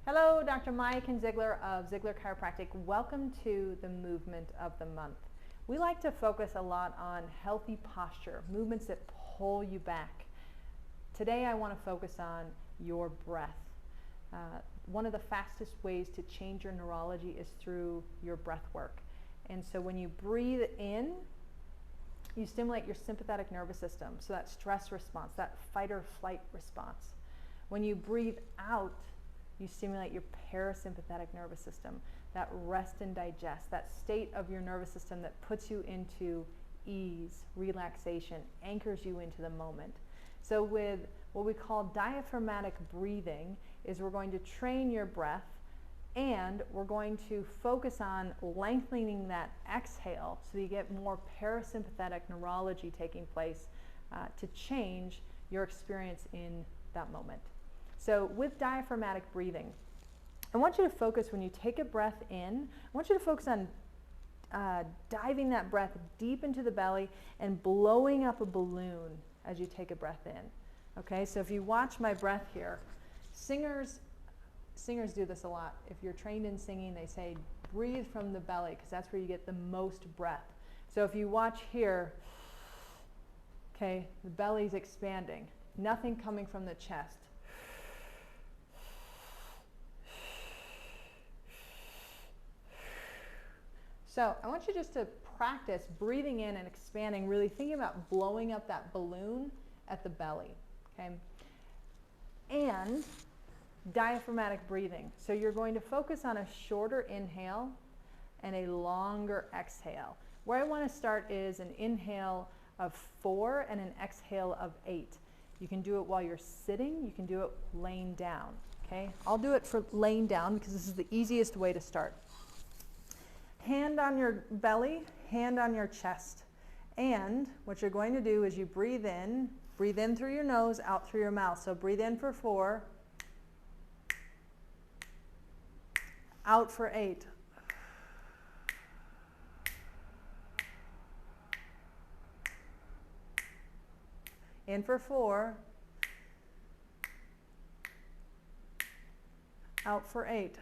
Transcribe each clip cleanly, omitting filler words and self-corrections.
Hello, Dr. Maya Ziegler of Ziegler Chiropractic. Welcome to the movement of the month. We like to focus a lot on healthy posture, movements that pull you back. Today I want to focus on your breath. One of the fastest ways to change your neurology is through your breath work. And so when you breathe in, you stimulate your sympathetic nervous system, so that stress response, that fight or flight response. When you breathe out, you stimulate your parasympathetic nervous system, that rest and digest, that state of your nervous system that puts you into ease, relaxation, anchors you into the moment. So with what we call diaphragmatic breathing is we're going to train your breath and we're going to focus on lengthening that exhale so that you get more parasympathetic neurology taking place to change your experience in that moment. So with diaphragmatic breathing, I want you to focus when you take a breath in, I want you to focus on diving that breath deep into the belly and blowing up a balloon as you take a breath in. Okay, so if you watch my breath here, singers do this a lot. If you're trained in singing, they say breathe from the belly because that's where you get the most breath. So if you watch here, okay, the belly's expanding, nothing coming from the chest. So I want you just to practice breathing in and expanding, really thinking about blowing up that balloon at the belly, okay? And diaphragmatic breathing. So you're going to focus on a shorter inhale and a longer exhale. Where I want to start is an inhale of 4 and an exhale of 8. You can do it while you're sitting, you can do it laying down, okay? I'll do it for laying down because this is the easiest way to start. Hand on your belly, hand on your chest. And what you're going to do is you breathe in through your nose, out through your mouth. So breathe in for 4, out for 8. In for 4, out for 8.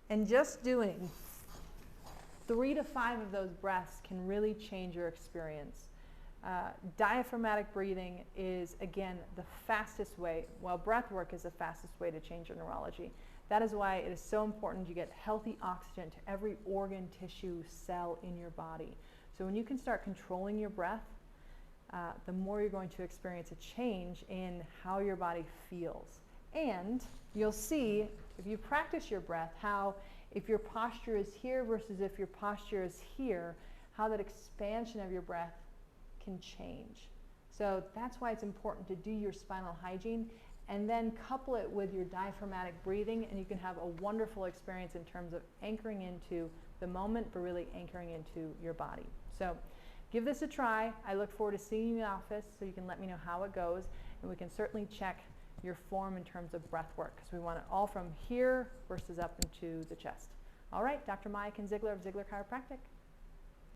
And just doing 3 to 5 of those breaths can really change your experience. Diaphragmatic breathing is, again, the fastest way. Well, breath work is the fastest way to change your neurology. That is why it is so important you get healthy oxygen to every organ, tissue, cell in your body. So when you can start controlling your breath, the more you're going to experience a change in how your body feels. And you'll see, if you practice your breath, how if your posture is here versus if your posture is here, how that expansion of your breath can change. So that's why it's important to do your spinal hygiene and then couple it with your diaphragmatic breathing, and you can have a wonderful experience in terms of anchoring into the moment, but really anchoring into your body. So give this a try. I look forward to seeing you in the office so you can let me know how it goes, and we can certainly check your form in terms of breath work because we want it all from here versus up into the chest. All right, Dr. Maya Ziegler of Ziegler Chiropractic.